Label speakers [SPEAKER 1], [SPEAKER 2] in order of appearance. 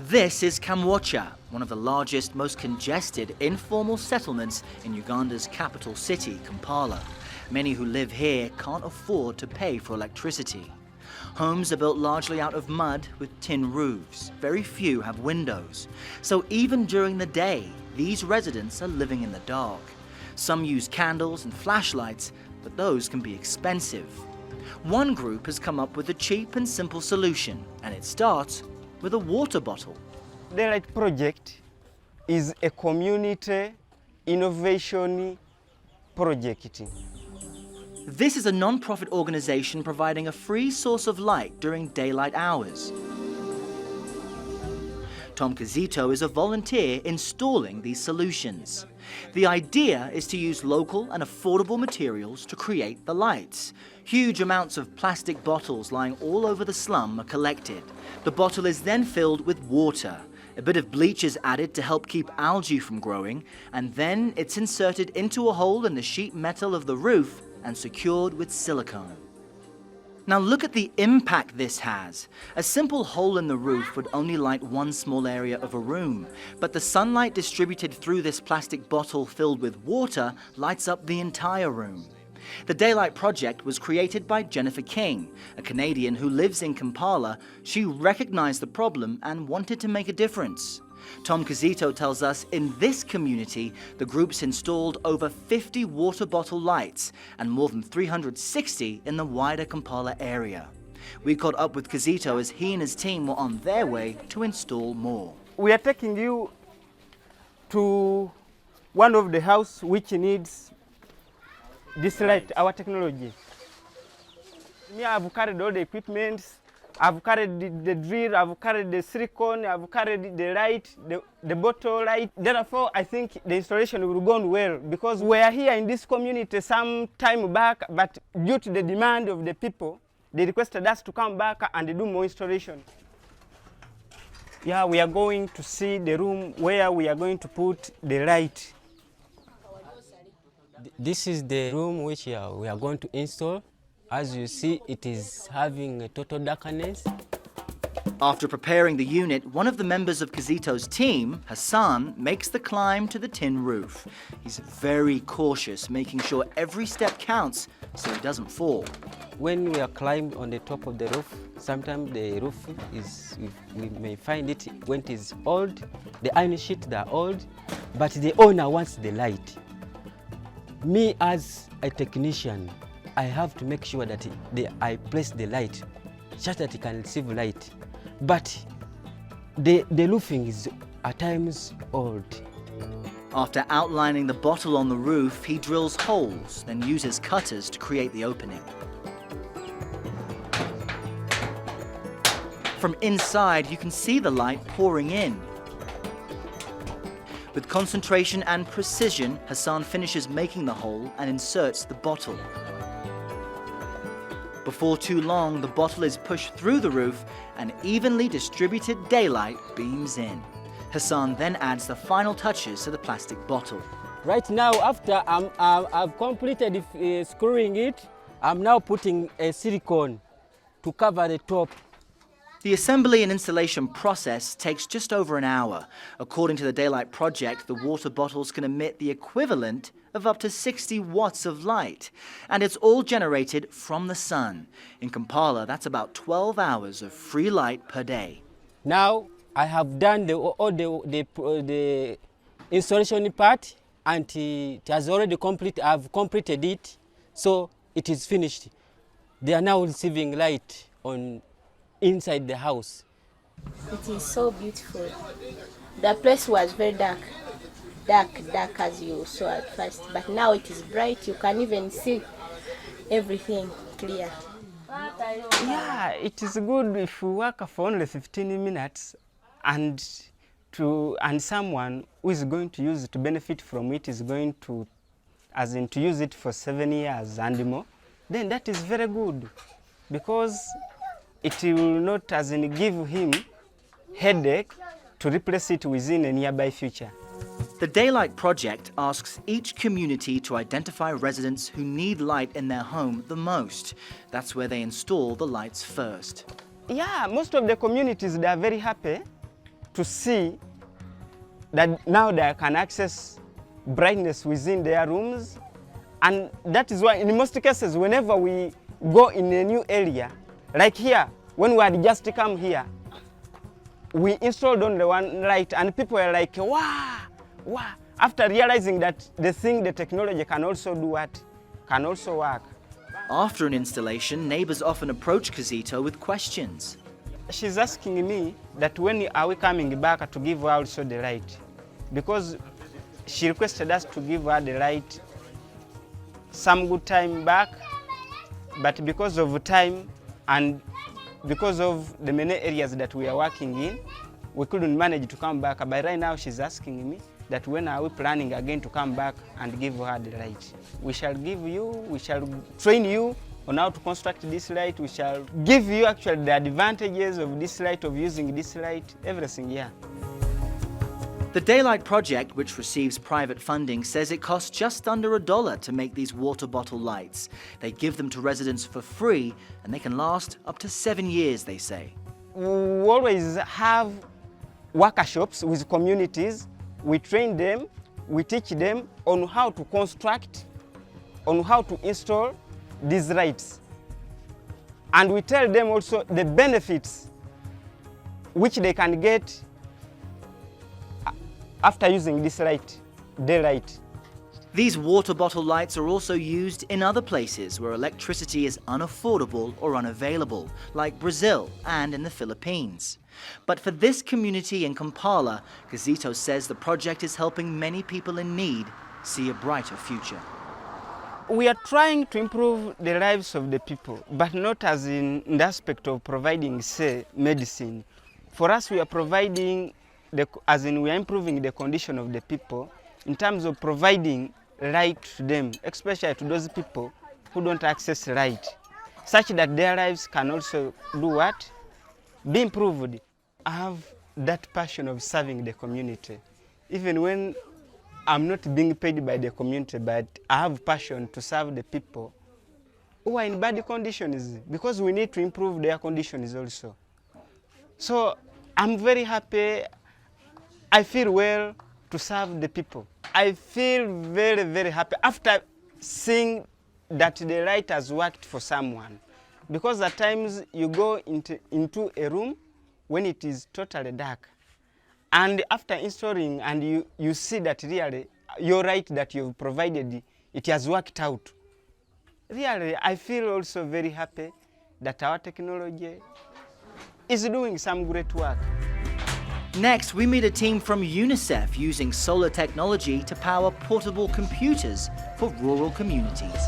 [SPEAKER 1] This is Kamwocha, one of the largest, most congested informal settlements in Uganda's capital city, Kampala. Many who live here can't afford to pay for electricity. Homes are built largely out of mud with tin roofs. Very few have windows. So even during the day, these residents are living in the dark. Some use candles and flashlights, but those can be expensive. One group has come up with a cheap and simple solution, and it starts with a water bottle.
[SPEAKER 2] The Daylight Project is a community innovation project.
[SPEAKER 1] This is a non-profit organization providing a free source of light during daylight hours. Tom Kizito is a volunteer installing these solutions. The idea is to use local and affordable materials to create the lights. Huge amounts of plastic bottles lying all over the slum are collected. The bottle is then filled with water. A bit of bleach is added to help keep algae from growing, and then it's inserted into a hole in the sheet metal of the roof and secured with silicone. Now look at the impact this has. A simple hole in the roof would only light one small area of a room, but the sunlight distributed through this plastic bottle filled with water lights up the entire room. The Daylight Project was created by Jennifer King, a Canadian who lives in Kampala. She recognized the problem and wanted to make a difference. Tom Kizito tells us in this community, the group's installed over 50 water bottle lights and more than 360 in the wider Kampala area. We caught up with Kizito as he and his team were on their way to install more.
[SPEAKER 2] We are taking you to one of the house which needs this light, our technology. Me, I've carried all the equipment. I've carried the drill, I've carried the silicone, I've carried the light, the bottle light. Therefore, I think the installation will go on well because we are here in this community some time back, but due to the demand of the people, they requested us to come back and do more installation. Yeah, we are going to see the room where we are going to put the light.
[SPEAKER 3] This is the room which we are going to install. As you see, it is having a total darkness.
[SPEAKER 1] After preparing the unit, one of the members of Kizito's team, Hassan, makes the climb to the tin roof. He's very cautious, making sure every step counts so he doesn't fall.
[SPEAKER 3] When we are climbing on the top of the roof, sometimes the roof is, we may find it when it is old, the iron sheets are old, but the owner wants the light. Me as a technician, I have to make sure that I place the light such that it can receive light. But the roofing is at times old.
[SPEAKER 1] After outlining the bottle on the roof, he drills holes, then uses cutters to create the opening. From inside, you can see the light pouring in. With concentration and precision, Hassan finishes making the hole and inserts the bottle. Before too long, the bottle is pushed through the roof and evenly distributed daylight beams in. Hassan then adds the final touches to the plastic bottle.
[SPEAKER 3] Right now, after I've completed screwing it, I'm now putting a silicone to cover the top.
[SPEAKER 1] The assembly and installation process takes just over an hour. According to the Daylight Project, the water bottles can emit the equivalent of up to 60 watts of light, and it's all generated from the sun. In Kampala, that's about 12 hours of free light per day.
[SPEAKER 3] Now I have done all the installation part, and it has already completed. I've completed it, so it is finished. They are now receiving light on inside the house.
[SPEAKER 4] It is so beautiful. The place was very dark as you saw at first, but now it is bright. You can even see everything clear.
[SPEAKER 2] Yeah, it is good if you work for only 15 minutes and someone who is going to use it to benefit from it is going to, as in to use it for 7 years and more, then that is very good because it will not as in give him headache to replace it within a nearby future.
[SPEAKER 1] The Daylight Project asks each community to identify residents who need light in their home the most. That's where they install the lights first.
[SPEAKER 2] Yeah, most of the communities, they are very happy to see that now they can access brightness within their rooms. And that is why in most cases, whenever we go in a new area, like here, when we had just come here, we installed on the one light and people were like, wow, wow. After realizing that the technology can also do what? Can also work.
[SPEAKER 1] After an installation, neighbors often approach Kizito with questions.
[SPEAKER 2] She's asking me that when are we coming back to give her also the light? Because she requested us to give her the light some good time back, but because of time and because of the many areas that we are working in, we couldn't manage to come back. But right now she's asking me that when are we planning again to come back and give her the light. We shall train you on how to construct this light. We shall give you actually the advantages of this light, of using this light, everything, yeah.
[SPEAKER 1] The Daylight project, which receives private funding, says it costs just under $1 to make these water bottle lights. They give them to residents for free, and they can last up to 7 years, they say.
[SPEAKER 2] We always have workshops with communities. We train them, we teach them on how to construct, on how to install these lights. And we tell them also the benefits which they can get after using this light, daylight.
[SPEAKER 1] These water bottle lights are also used in other places where electricity is unaffordable or unavailable, like Brazil and in the Philippines. But for this community in Kampala, Kizito says the project is helping many people in need see a brighter future.
[SPEAKER 2] We are trying to improve the lives of the people, but not as in the aspect of providing, say, medicine. For us, we are providing, as in we are improving the condition of the people in terms of providing light to them, especially to those people who don't access light, such that their lives can also do what? Be improved. I have that passion of serving the community. Even when I'm not being paid by the community, but I have passion to serve the people who are in bad conditions, because we need to improve their conditions also. So I'm very happy. I feel well to serve the people. I feel very, very happy after seeing that the light has worked for someone. Because at times you go into a room when it is totally dark. And after installing and you see that really your light that you've provided, it has worked out. Really, I feel also very happy that our technology is doing some great work.
[SPEAKER 1] Next, we meet a team from UNICEF using solar technology to power portable computers for rural communities.